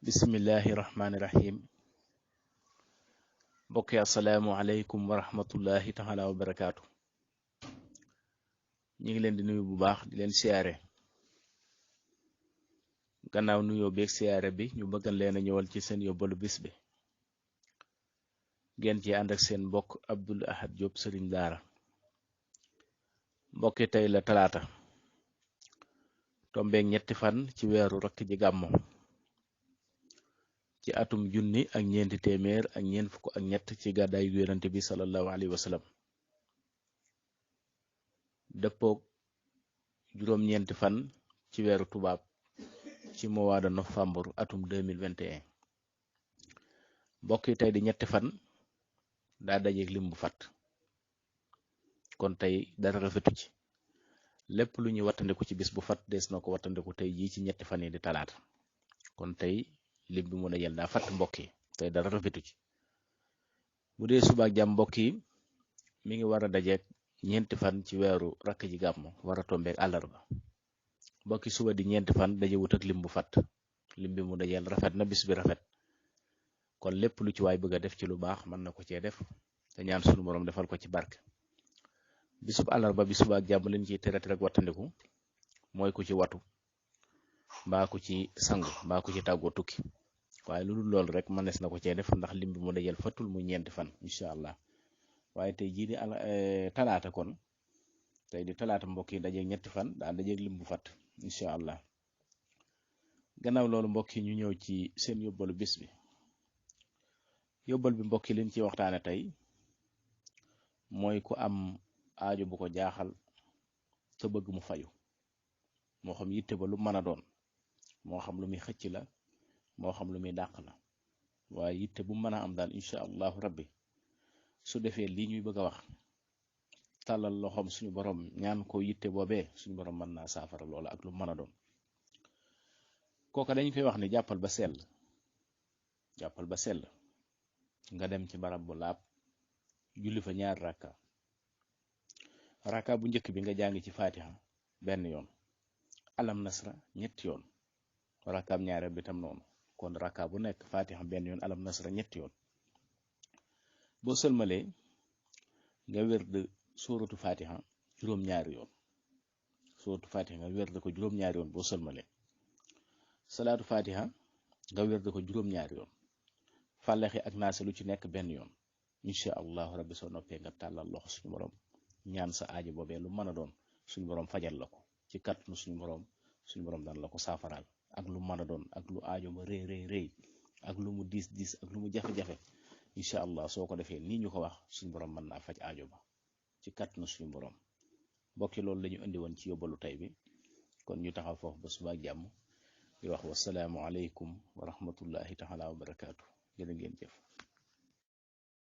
bismillahi rahmaani rahim mbokk yi assalaamu aleykum wa rahmatullahi taala wa barakaatu. ñu ngi leen di nuyu bu baax di leen siyaare. gannaaw nuyoo beeg siyaare bi ñu bëggan leen a ñëwal ci seen yóbbalu bis bi ngeen ci ànd ak seen mbokk Abdou Ahad Diop sëriñ daara. mbokki tey la talaata tombeeg ñetti fan ci weeru rakk ji gàmmo ci atum junni ak ñeenti téeméer ak ñeent fukk ak ñett ci gàddaay gu yonante bi sallallahu alayhi wa sallam dëppoog juróom-ñeenti fan ci weeru tubaab ci mois de novembre atum 2021. mbokk yi tey di ñetti fan daa dajeeg lim bu fat kon tey dara rafetu ci lépp lu ñuy wattandiku ci bis bu fat des na ko wattandiku tey jii ci ñetti fan yi di talaata kon tey lim bi mu dajal daa fàtt mbokk yi tey dara rafetu ci. bu dee suba ak jàmm mbokk yi mi ngi war a dajeeg ñeenti fan ci weeru rakk ji gàmmu war a tombeeg àllarba. mbokki suba di ñeenti fan dajewut ak lim bu fàtt lim bi mu dajal rafet na bis bi rafet kon lépp lu ci waay bëgg a def ci lu baax mën na ko cee def te ñaan sunu borom defal ko ci barke. bisub àllarba bi suba ak jàmm leen ciy tere rek wattandiku mooy ku ci watu mbaa ku ci sangu mbaa ku ci tàggoo tukki waaye lu dul loolu rek mënees na ko cee def ndax lim bi mu dajal fatul mu ñeenti fan incha allah. waaye tey jii di talaata kon tey di talaata mbokk yi dajeeg ñetti fan daal dajeeg lim bu fat incha allah. gannaaw loolu mbokk yi ñu ñëw ci seen yóbbalu bis bi. yóbbal bi mbokk yi liñ ci waxtaane tey mooy ku am aajo bu ko jaaxal te bëgg mu faju moo xam yitte ba lu mën a doon moo xam lu muy xëcc la moo xam lu muy dàq la waaye yitte bu mën a am daal incha allahu rabbi su defee lii ñuy bëgg a wax tàllal loxoom suñu borom ñaan ko yitte boobee suñu borom mën naa saafara loola ak lu mën a doon. kooka dañ koy wax ni jàppal ba sell nga dem ci barab bu laab julli fa ñaar rakka bu njëkk bi nga jàng ci fatiha benn yoon alam nasra ñetti yoon rakkaab ñaareel bi tam noonu kon rakka bu nekk fatiha benn yoon alam nasra ñetti yoon. boo sëlmalee nga wérd sóoratu fatiha juróom-ñaari yoon nga wérd ko juróom-ñaari yoon boo sëlmalee. salaatu fatiha nga wérd ko juróom-ñaari yoon fàllaxi ak naase lu ci nekk benn yoon incha allahu rabbi soo noppee nga tàllal loxo suñu borom ñaan sa aajo boobee lu mën a doon suñu borom fajal la ko ci kàttanu suñu borom daan la ko saafaraal ak lu mën a doon ak lu aajo ba rëy ak lu mu diis ak lu mu jafe-jafe incha allah soo ko defee nii ñu ko wax suñu borom mën naa faj aajo ba ci kàttanu suñu borom. mbokki loolu la ñu indi woon ci yóbbalu tey bi kon ñu taxaw foofu ba suba ak jàmm di wax wasalaamu aleykum wa rahmatullahi taala wa barakaatu. jërë ngeen jëf.